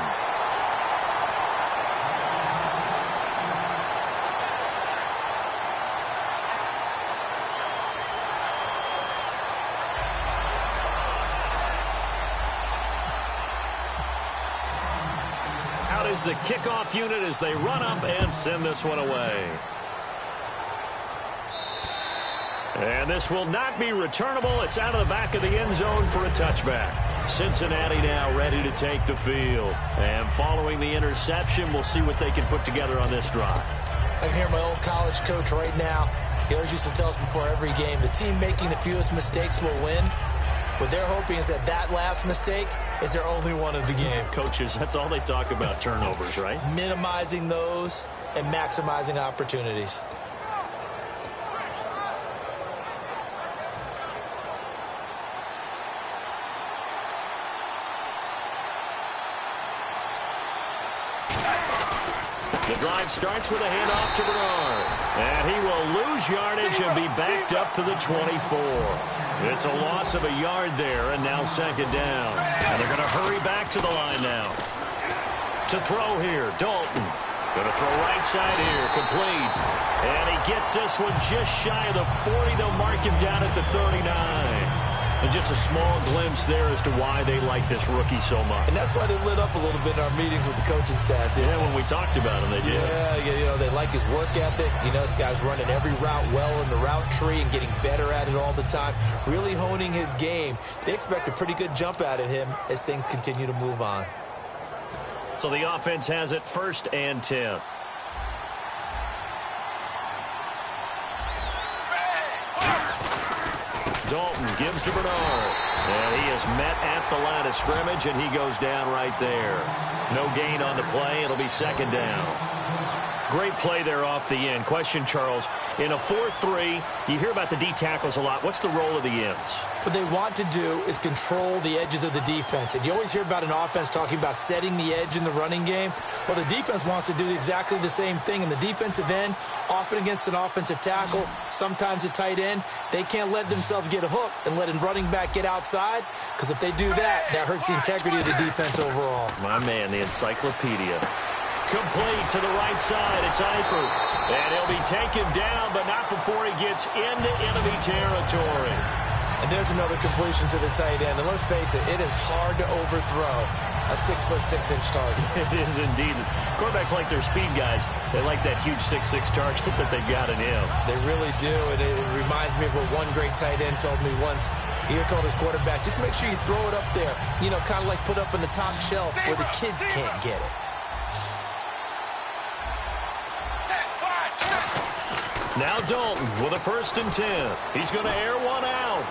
Out is the kickoff unit as they run up and send this one away. And this will not be returnable. It's out of the back of the end zone for a touchback. Cincinnati now ready to take the field. And following the interception, we'll see what they can put together on this drive. I can hear my old college coach right now. He always used to tell us before every game, the team making the fewest mistakes will win. What they're hoping is that last mistake is their only one of the game. Coaches, that's all they talk about, turnovers, right? Minimizing those and maximizing opportunities. The drive starts with a handoff to Bernard. And he will lose yardage and be backed up to the 24. It's a loss of a yard there, and now 2nd down. And they're going to hurry back to the line now. To throw here, Dalton. Going to throw right side here, complete. And he gets this one just shy of the 40. They'll mark him down at the 39. And just a small glimpse there as to why they like this rookie so much. And that's why they lit up a little bit in our meetings with the coaching staff. Yeah, when we talked about him, they did. Yeah, they like his work ethic. You know, this guy's running every route well in the route tree and getting better at it all the time, really honing his game. They expect a pretty good jump out of him as things continue to move on. So the offense has it 1st and 10. Dalton gives to Bernard. And he is met at the line of scrimmage, and he goes down right there. No gain on the play. It'll be 2nd down. Great play there off the end. Question, Charles, in a 4-3, you hear about the D tackles a lot. What's the role of the ends? What they want to do is control the edges of the defense. And you always hear about an offense talking about setting the edge in the running game. Well, the defense wants to do exactly the same thing. In the defensive end, often against an offensive tackle, sometimes a tight end, they can't let themselves get a hook and let a running back get outside, because if they do that, that hurts the integrity of the defense overall. My man, the encyclopedia. Complete to the right side. It's Eifert. And he'll be taken down, but not before he gets into enemy territory. And there's another completion to the tight end. And let's face it, it is hard to overthrow a 6'6" target. It is indeed. Quarterbacks like their speed guys. They like that huge 6'6" target that they've got in him. They really do. And it reminds me of what one great tight end told me once. He told his quarterback, just make sure you throw it up there. You know, kind of like put up on the top shelf where the kids can't get it. Now Dalton with a 1st and 10. He's going to air one out.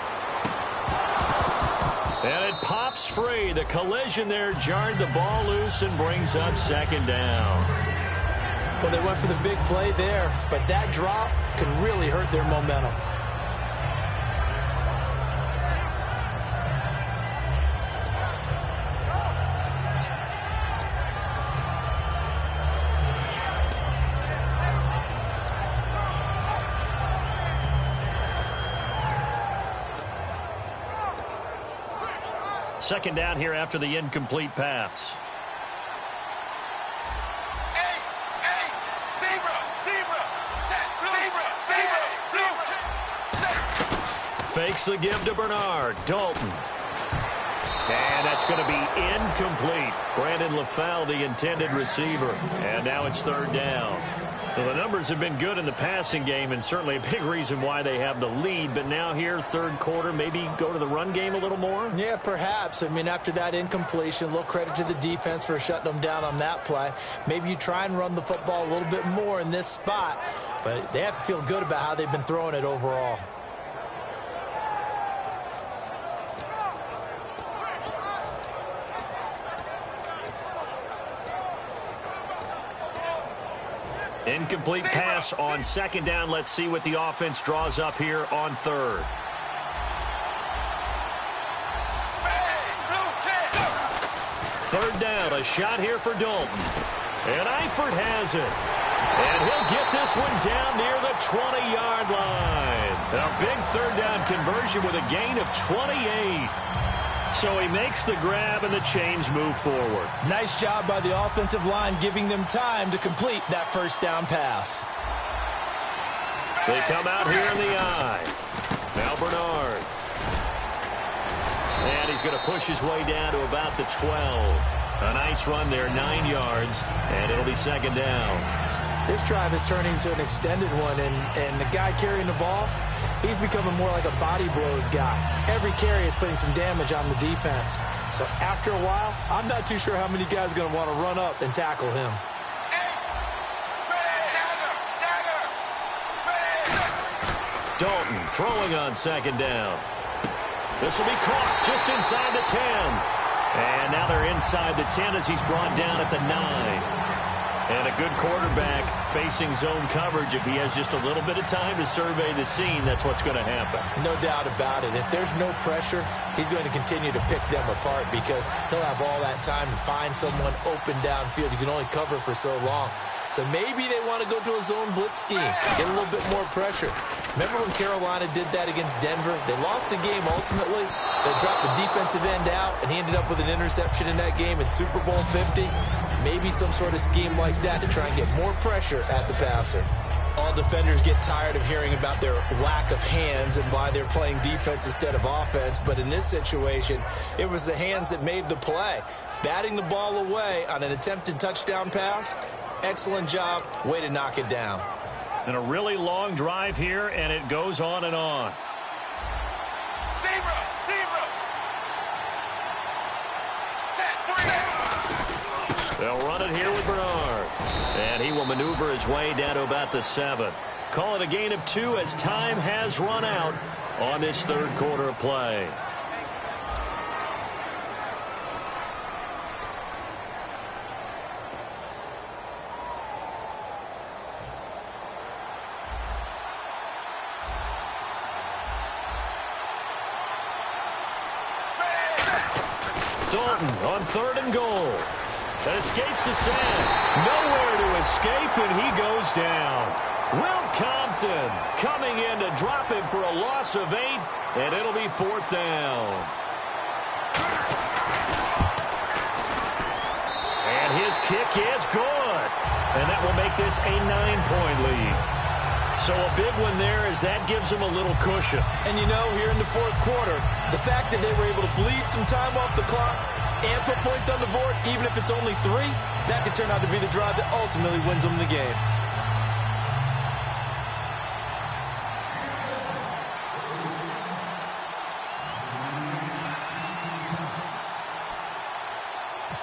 And it pops free. The collision there jarred the ball loose and brings up 2nd down. Well, they went for the big play there, but that drop could really hurt their momentum. Second down here after the incomplete pass. Fakes the give to Bernard. Dalton. And that's going to be incomplete. Brandon LaFell, the intended receiver. And now it's 3rd down. Well, the numbers have been good in the passing game, and certainly a big reason why they have the lead. But now here, 3rd quarter, maybe go to the run game a little more? Yeah, perhaps. I mean, after that incompletion, a little credit to the defense for shutting them down on that play. Maybe you try and run the football a little bit more in this spot. But they have to feel good about how they've been throwing it overall. Incomplete pass on 2nd down. Let's see what the offense draws up here on 3rd. Third down, a shot here for Dalton. And Eifert has it. And he'll get this one down near the 20-yard line. A big 3rd down conversion with a gain of 28. So he makes the grab and the chains move forward. Nice job by the offensive line giving them time to complete that 1st down pass. They come out here in the eye. Now Bernard. And he's going to push his way down to about the 12. A nice run there, 9 yards, and it'll be 2nd down. This drive is turning into an extended one, and the guy carrying the ball, he's becoming more like a body blows guy. Every carry is putting some damage on the defense. So after a while, I'm not too sure how many guys are going to want to run up and tackle him. Dalton throwing on 2nd down. This will be caught just inside the 10. And now they're inside the 10 as he's brought down at the 9. And a good quarterback facing zone coverage. If he has just a little bit of time to survey the scene, that's what's going to happen. No doubt about it. If there's no pressure, he's going to continue to pick them apart because he'll have all that time to find someone open downfield. You can only cover for so long. So maybe they want to go to a zone blitz scheme, get a little bit more pressure. Remember when Carolina did that against Denver? They lost the game ultimately. They dropped the defensive end out, and he ended up with an interception in that game in Super Bowl 50. Maybe some sort of scheme like that to try and get more pressure at the passer. All defenders get tired of hearing about their lack of hands and why they're playing defense instead of offense. But in this situation, it was the hands that made the play. Batting the ball away on an attempted touchdown pass, excellent job. Way to knock it down. And a really long drive here, and it goes on and on. They'll run it here with Bernard. And he will maneuver his way down to about the 7. Call it a gain of 2 as time has run out on this 3rd quarter of play. Dalton on 3rd and goal. That escapes the sand. Nowhere to escape, and he goes down. Will Compton coming in to drop him for a loss of 8, and it'll be 4th down. And his kick is good. And that will make this a 9-point lead. So a big one there as that gives them a little cushion. And you know, here in the fourth quarter, the fact that they were able to bleed some time off the clock and put points on the board, even if it's only 3, that could turn out to be the drive that ultimately wins them the game.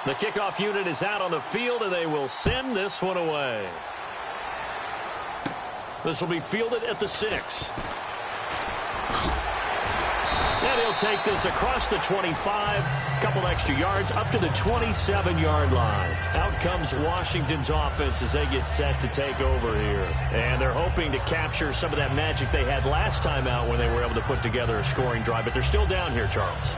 The kickoff unit is out on the field, and they will send this one away. This will be fielded at the 6. And he'll take this across the 25, couple extra yards, up to the 27-yard line. Out comes Washington's offense as they get set to take over here. And they're hoping to capture some of that magic they had last time out when they were able to put together a scoring drive. But they're still down here, Charles.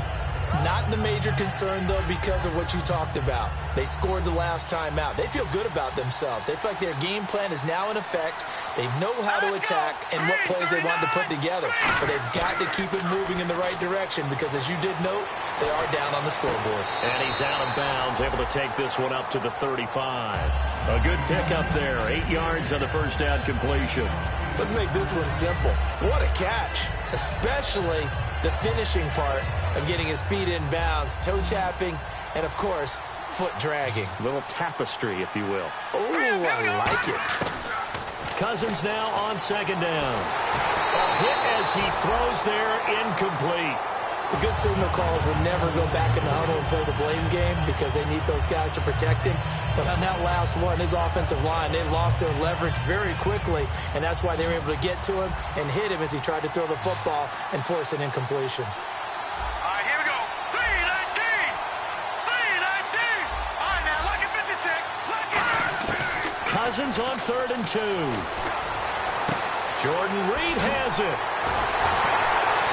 Not the major concern, though, because of what you talked about. They scored the last time out. They feel good about themselves. They feel like their game plan is now in effect. They know how to attack and what plays they want to put together. But they've got to keep it moving in the right direction because, as you did note, they are down on the scoreboard. And he's out of bounds, able to take this one up to the 35. A good pickup there. 8 yards on the first down completion. Let's make this one simple. What a catch, especially the finishing part of getting his feet in bounds, toe tapping, and, of course, foot dragging. A little tapestry, if you will. Oh, I like it. Cousins now on second down. A hit as he throws there, incomplete. The good signal callers would never go back in the huddle and play the blame game because they need those guys to protect him. But on that last one, his offensive line, they lost their leverage very quickly, and that's why they were able to get to him and hit him as he tried to throw the football and force an incompletion. All right, here we go. 3-19. 3-19. All right, now, lucky 56. Lucky. Cousins on 3rd and 2. Jordan Reed has it.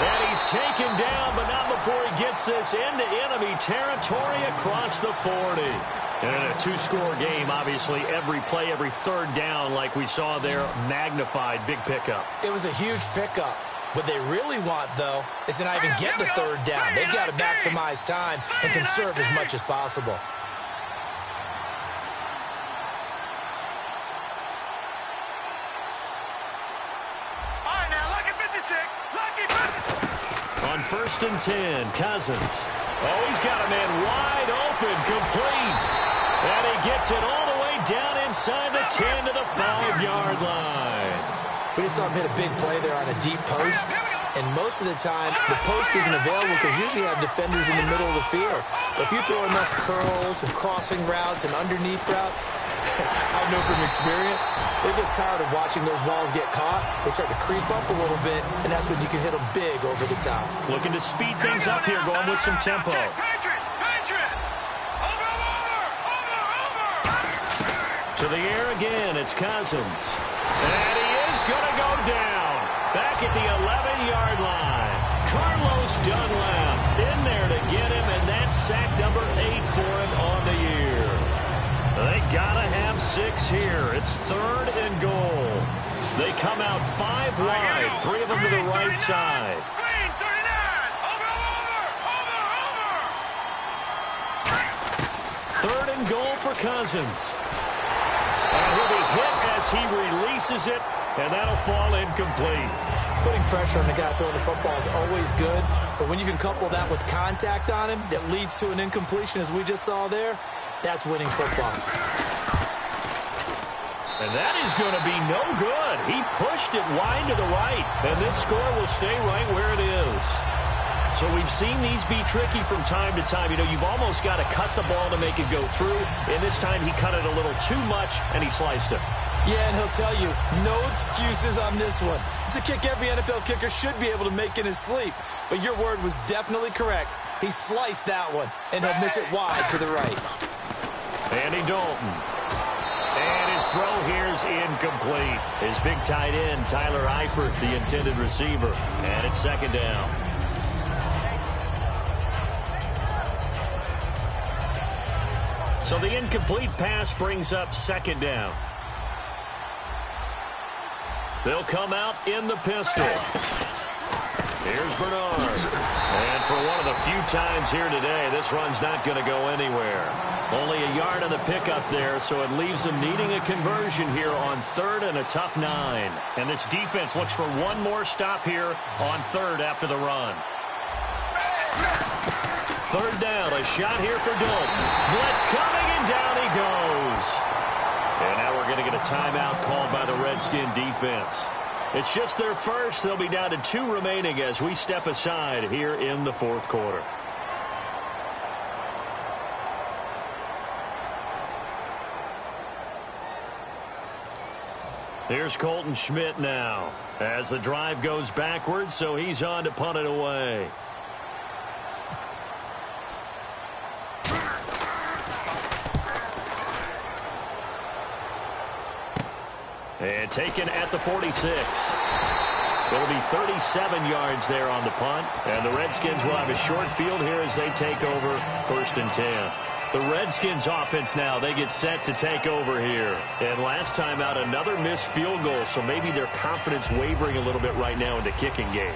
And he's taken down, but not before he gets this into enemy territory across the 40. And in a 2-score game, obviously, every play, every third down, like we saw there, magnified, big pickup. It was a huge pickup. What they really want, though, is to not even get the third down. They've got to maximize time and conserve as much as possible. All right, now, lucky 56. Lucky 56. On 1st and 10, Cousins. Oh, he's got a man wide open, complete. And he gets it all the way down inside the 10 to the 5-yard line. We just saw him hit a big play there on a deep post. And most of the time, the post isn't available because usually you have defenders in the middle of the field. But if you throw enough curls and crossing routes and underneath routes, I know from experience, they get tired of watching those balls get caught. They start to creep up a little bit, and that's when you can hit them big over the top. Looking to speed things up here, going with some tempo. Patriot. To the air again, it's Cousins. And he is going to go down. Back at the 11-yard line. Carlos Dunlap in there to get him, and that's sack number 8 for him on the year. They got to have 6 here. It's 3rd and goal. They come out 5 wide, 3 of them to the right side. Green 39. Over. 3rd and goal for Cousins. And he'll be hit as he releases it, and that'll fall incomplete. Putting pressure on the guy throwing the football is always good, but when you can couple that with contact on him that leads to an incompletion, as we just saw there, that's winning football. And that is going to be no good. He pushed it wide to the right, and this score will stay right where it is. So we've seen these be tricky from time to time. You know, you've almost got to cut the ball to make it go through. And this time he cut it a little too much, and he sliced it. Yeah, and he'll tell you, no excuses on this one. It's a kick every NFL kicker should be able to make in his sleep. But your word was definitely correct. He sliced that one, and he'll miss it wide to the right. Andy Dalton. And his throw here is incomplete. His big tight end, Tyler Eifert, the intended receiver. And it's 2nd down. So the incomplete pass brings up 2nd down. They'll come out in the pistol. Here's Bernard. And for one of the few times here today, this run's not going to go anywhere. Only a yard on the pickup there, so it leaves them needing a conversion here on 3rd and a tough 9. And this defense looks for one more stop here on 3rd after the run. 3rd down, a shot here for Dalton. Blitz coming, and down he goes. And now we're going to get a timeout called by the Redskin defense. It's just their first. They'll be down to 2 remaining as we step aside here in the 4th quarter. Here's Colton Schmidt now as the drive goes backwards, so he's on to punt it away. And taken at the 46. It'll be 37 yards there on the punt, and the Redskins will have a short field here as they take over 1st and 10. The Redskins offense now, they get set to take over here. And last time out, another missed field goal, so maybe their confidence wavering a little bit right now in the kicking game.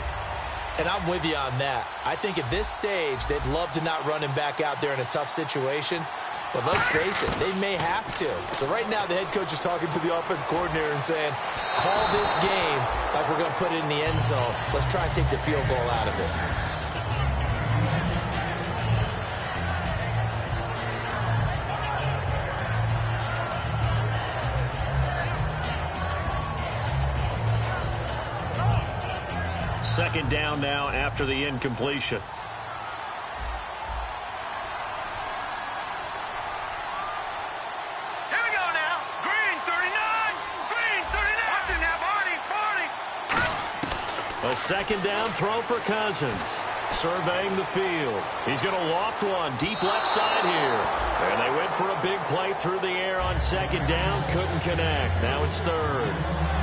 And I'm with you on that. I think at this stage, they'd love to not run him back out there in a tough situation. But let's face it, they may have to. So right now, the head coach is talking to the offense coordinator and saying, call this game like we're going to put it in the end zone. Let's try and take the field goal out of it. Second down now after the incompletion. Here we go now. Green 39. Green 39. Watch it now, Barney. A second down throw for Cousins. Surveying the field. He's going to loft one deep left side here. And they went for a big play through the air on second down. Couldn't connect. Now it's 3rd.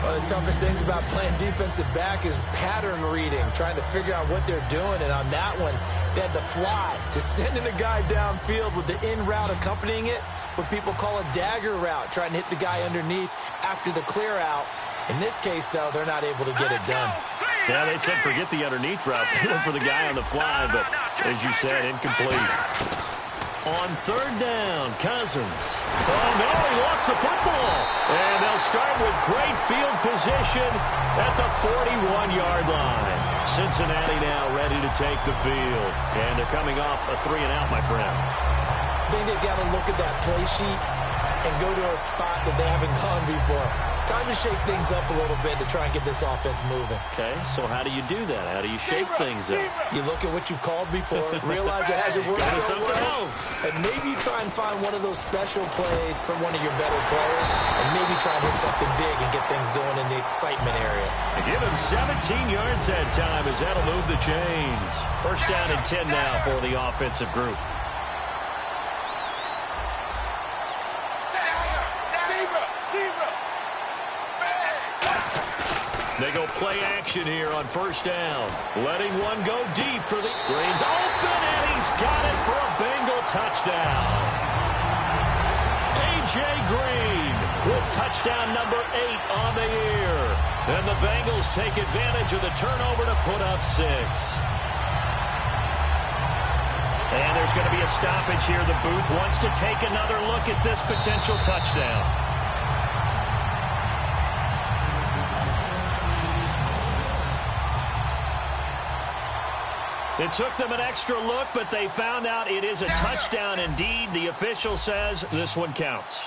One of the toughest things about playing defensive back is pattern reading, trying to figure out what they're doing. And on that one, they had to fly, just sending a guy downfield with the in route accompanying it, what people call a dagger route, trying to hit the guy underneath after the clear out. In this case, though, they're not able to get it done. Yeah, they said forget the underneath route. They went for the guy on the fly, but as you said, incomplete. On 3rd down, Cousins. Oh, no, he lost the football. And they'll start with great field position at the 41-yard line. Cincinnati now ready to take the field. And they're coming off a 3-and-out, my friend. I think they've got to look at that play sheet and go to a spot that they haven't gone before. Time to shake things up a little bit to try and get this offense moving. Okay, so how do you do that? How do you shake things up? You look at what you've called before, realize it hasn't worked so well, and maybe try and find one of those special plays from one of your better players, and maybe try and hit something big and get things going in the excitement area. And give him 17 yards that time as that'll move the chains. 1st down and 10 now for the offensive group. They go play action here on 1st down. Letting one go deep for the Green's open, and he's got it for a Bengal touchdown. A.J. Green with touchdown number 8 on the year. And the Bengals take advantage of the turnover to put up 6. And there's going to be a stoppage here. The booth wants to take another look at this potential touchdown. It took them an extra look, but they found out it is a touchdown indeed. The official says this one counts.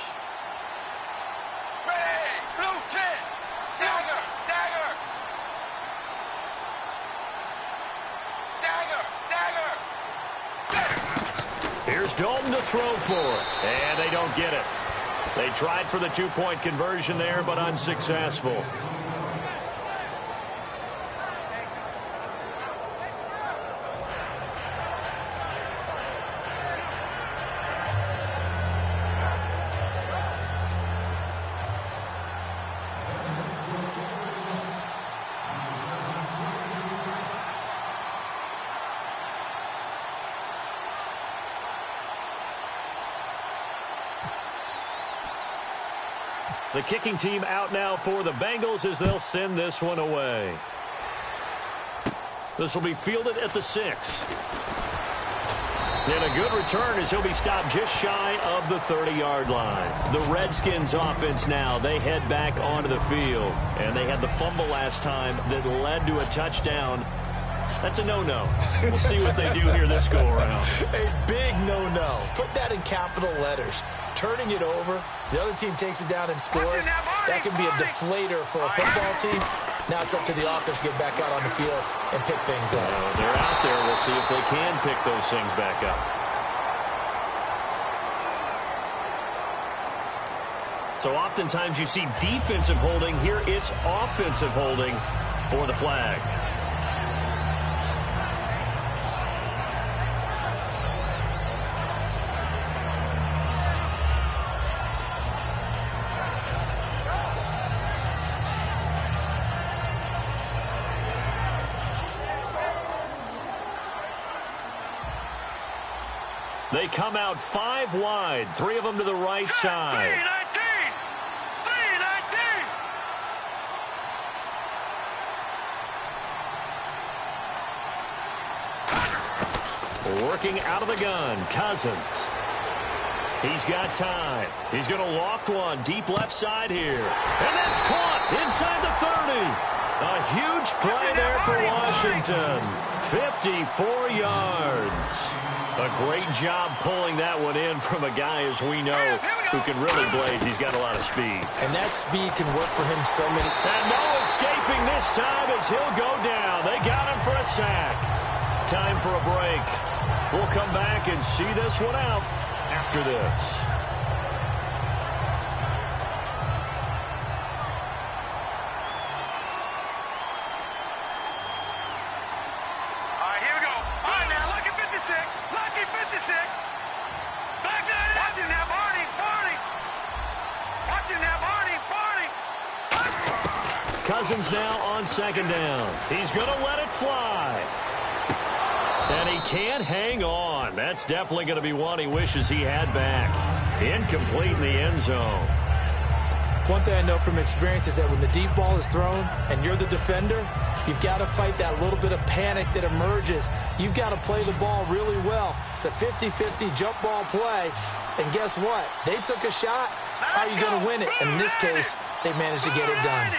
Ready, blue 10. Dagger, dagger. Dagger, dagger. Here's Dalton to throw for it, and they don't get it. They tried for the 2-point conversion there, but unsuccessful. The kicking team out now for the Bengals as they'll send this one away. This will be fielded at the 6. And a good return as he'll be stopped just shy of the 30-yard line. The Redskins offense now, they head back onto the field. And they had the fumble last time that led to a touchdown. That's a no-no. We'll see what they do here this go-around. A big no-no. Put that in capital letters. Turning it over, the other team takes it down and scores. That can be a deflator for a football team. Now it's up to the offense to get back out on the field and pick things up. They're out there. We'll see if they can pick those things back up. So oftentimes you see defensive holding. Here it's offensive holding for the flag. They come out 5 wide, 3 of them to the right side. 3-19! Working out of the gun, Cousins. He's got time. He's going to loft one deep left side here. And that's caught inside the 30. A huge play there for Washington. 54 yards. A great job pulling that one in from a guy, as we know, who can really blaze. He's got a lot of speed. And that speed can work for him so many. And no escaping this time as he'll go down. They got him for a sack. Time for a break. We'll come back and see this one out after this. Cousins now on second down. He's going to let it fly. And he can't hang on. That's definitely going to be one he wishes he had back. Incomplete in the end zone. One thing I know from experience is that when the deep ball is thrown and you're the defender, you've got to fight that little bit of panic that emerges. You've got to play the ball really well. It's a 50-50 jump ball play. And guess what? They took a shot. How are you going to win it? And in this case, they managed to get it done.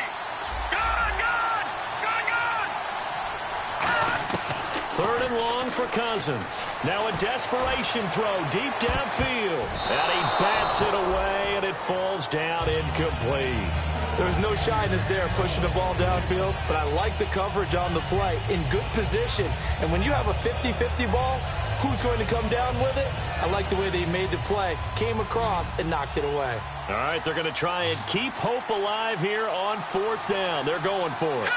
Third and long for Cousins. Now a desperation throw deep downfield. And he bats it away, and it falls down incomplete. There's no shyness there pushing the ball downfield, but I like the coverage on the play. In good position. And when you have a 50-50 ball, who's going to come down with it? I like the way they made the play. Came across and knocked it away. All right, they're going to try and keep hope alive here on fourth down. They're going for it.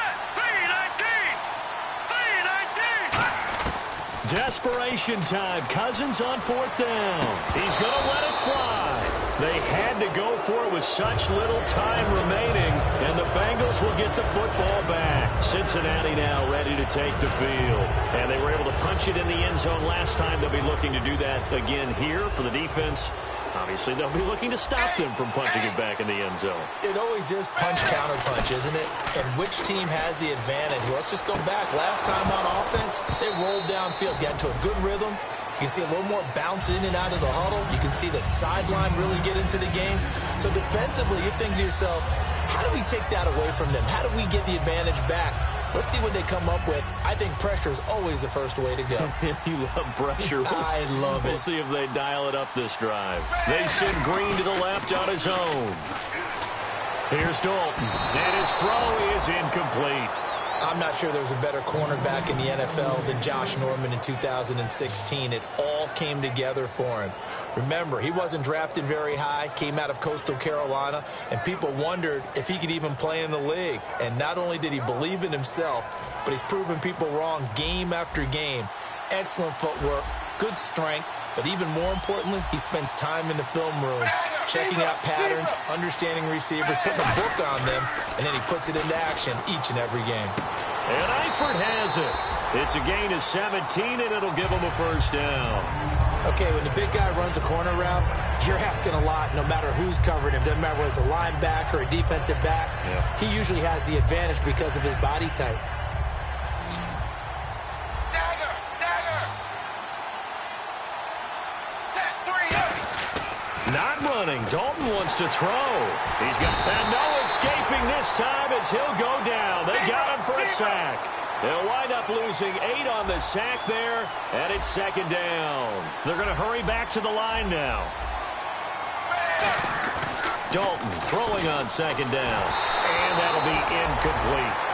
Desperation time. Cousins on fourth down. He's going to let it fly. They had to go for it with such little time remaining, and the Bengals will get the football back. Cincinnati now ready to take the field. And they were able to punch it in the end zone last time. They'll be looking to do that again here for the defense. Obviously, they'll be looking to stop them from punching it back in the end zone. It always is punch-counter-punch, isn't it? And which team has the advantage? Well, let's just go back. Last time on offense, they rolled downfield, got into a good rhythm. You can see a little more bounce in and out of the huddle. You can see the sideline really get into the game. So defensively, you're thinking to yourself, how do we take that away from them? How do we get the advantage back? Let's see what they come up with. I think pressure is always the first way to go. You love pressure. I love it. We'll see if they dial it up this drive. They send Green to the left on his own. Here's Dalton, and his throw is incomplete. I'm not sure there was a better cornerback in the NFL than Josh Norman in 2016. It all came together for him. Remember, he wasn't drafted very high, came out of Coastal Carolina, and people wondered if he could even play in the league. And not only did he believe in himself, but he's proven people wrong game after game. Excellent footwork, good strength, but even more importantly, he spends time in the film room, checking out patterns, understanding receivers, putting a book on them, and then he puts it into action each and every game. And Eifert has it. It's a gain of 17, and it'll give him a first down. Okay, when the big guy runs a corner route, you're asking a lot no matter who's covering him. Doesn't matter whether it's a linebacker or a defensive back. Yeah. He usually has the advantage because of his body type. wants to throw. He's got and no escaping this time as he'll go down. They got him for a sack. They'll wind up losing 8 on the sack there, and it's 2nd down. They're going to hurry back to the line now. Dalton throwing on 2nd down, and that'll be incomplete.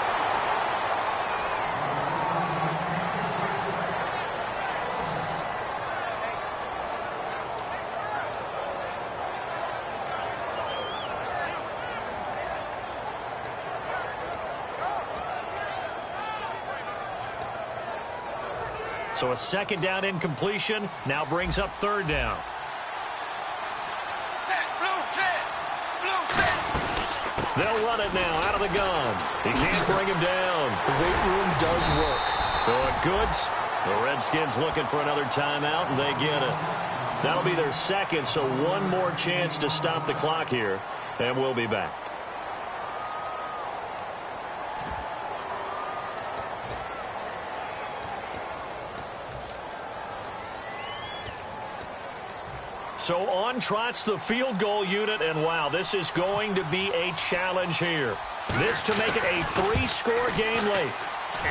So a 2nd down incompletion now brings up 3rd down. They'll run it now out of the gun. He can't bring him down. The weight room does work. So it goods. The Redskins looking for another timeout, and they get it. That'll be their 2nd, so one more chance to stop the clock here, and we'll be back. So on trots the field goal unit, and wow, this is going to be a challenge here. This to make it a 3-score game late.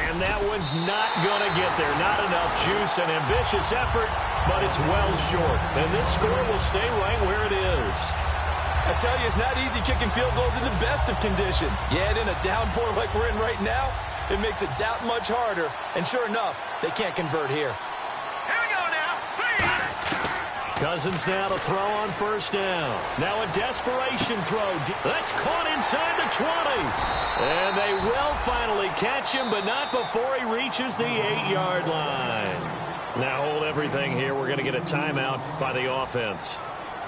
And that one's not going to get there. Not enough juice, an ambitious effort, but it's well short. And this score will stay right where it is. I tell you, it's not easy kicking field goals in the best of conditions. Yet in a downpour like we're in right now, it makes it that much harder. And sure enough, they can't convert here. Cousins now to throw on 1st down. Now a desperation throw. That's caught inside the 20. And they will finally catch him, but not before he reaches the 8-yard line. Now hold everything here. We're going to get a timeout by the offense.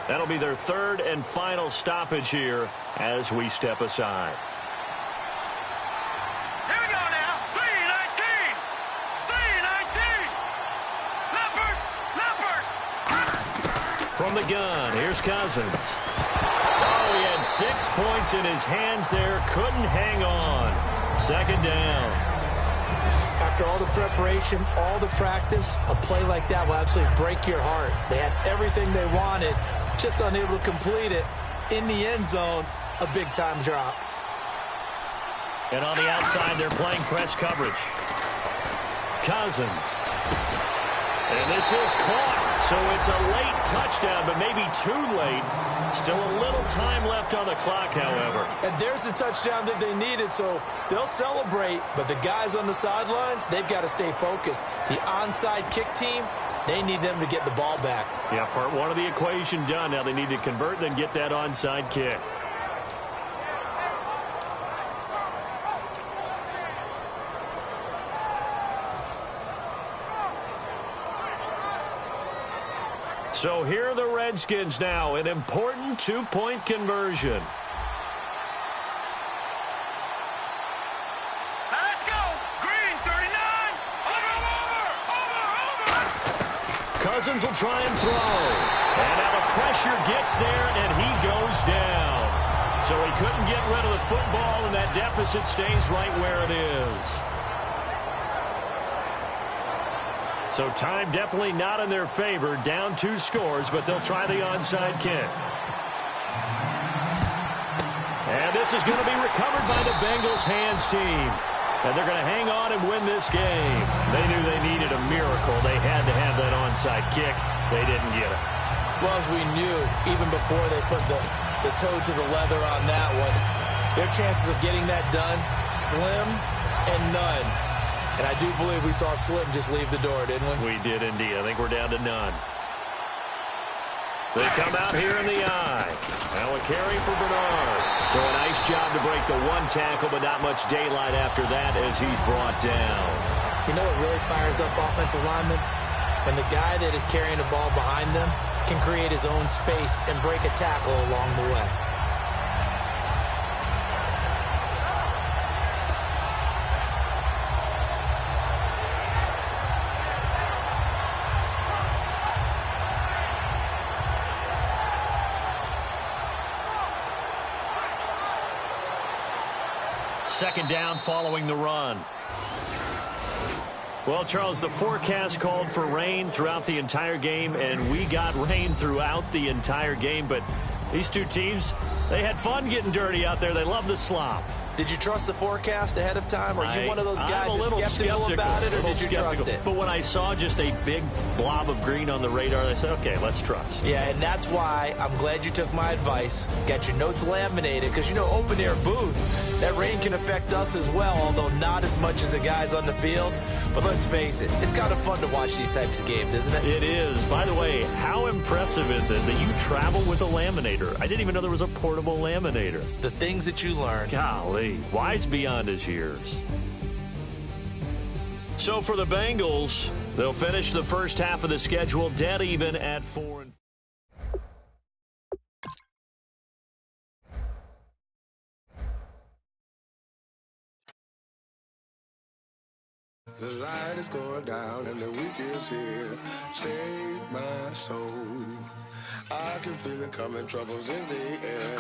That'll be their 3rd and final stoppage here as we step aside. From the gun, here's Cousins. Oh, he had 6 points in his hands there. Couldn't hang on. 2nd down. After all the preparation, all the practice, a play like that will absolutely break your heart. They had everything they wanted, just unable to complete it. In the end zone, a big-time drop. And on the outside, they're playing press coverage. Cousins. And this is caught. So it's a late touchdown, but maybe too late. Still a little time left on the clock, however. And there's the touchdown that they needed, so they'll celebrate. But the guys on the sidelines, they've got to stay focused. The onside kick team, they need them to get the ball back. Yeah, part 1 of the equation done. Now they need to convert and then get that onside kick. So here are the Redskins now, an important 2-point conversion. Let's go. Green, 39. Over. Cousins will try and throw. And now the pressure gets there, and he goes down. So he couldn't get rid of the football, and that deficit stays right where it is. So time definitely not in their favor. Down 2 scores, but they'll try the onside kick. And this is going to be recovered by the Bengals hands team. And they're going to hang on and win this game. They knew they needed a miracle. They had to have that onside kick. They didn't get it. Well, as we knew, even before they put the toe to the leather on that one, their chances of getting that done, slim and none. And I do believe we saw Slim just leave the door, didn't we? We did indeed. I think we're down to none. They come out here in the eye. Now a carry for Bernard. So a nice job to break the 1 tackle, but not much daylight after that as he's brought down. You know what really fires up offensive linemen? When the guy that is carrying the ball behind them can create his own space and break a tackle along the way. Second down following the run. Well, Charles, the forecast called for rain throughout the entire game, and we got rain throughout the entire game, but These two teams, they had fun getting dirty out there. They love the slop. Did you trust the forecast ahead of time? Are you one of those guys that's skeptical about it, or did you trust it? But when I saw just a big blob of green on the radar, I said, okay, let's trust. Yeah, and that's why I'm glad you took my advice. Got your notes laminated, because, you know, open-air booth, that rain can affect us as well, although not as much as the guys on the field. But let's face it, it's kind of fun to watch these types of games, isn't it? It is. By the way, how impressive is it that you travel with a laminator? I didn't even know there was a portable laminator. The things that you learn. Golly, wise beyond his years. So for the Bengals, they'll finish the first half of the schedule dead even at 4-4. The light is going down and the weekend's here. Save my soul. I can feel it coming, troubles in the air.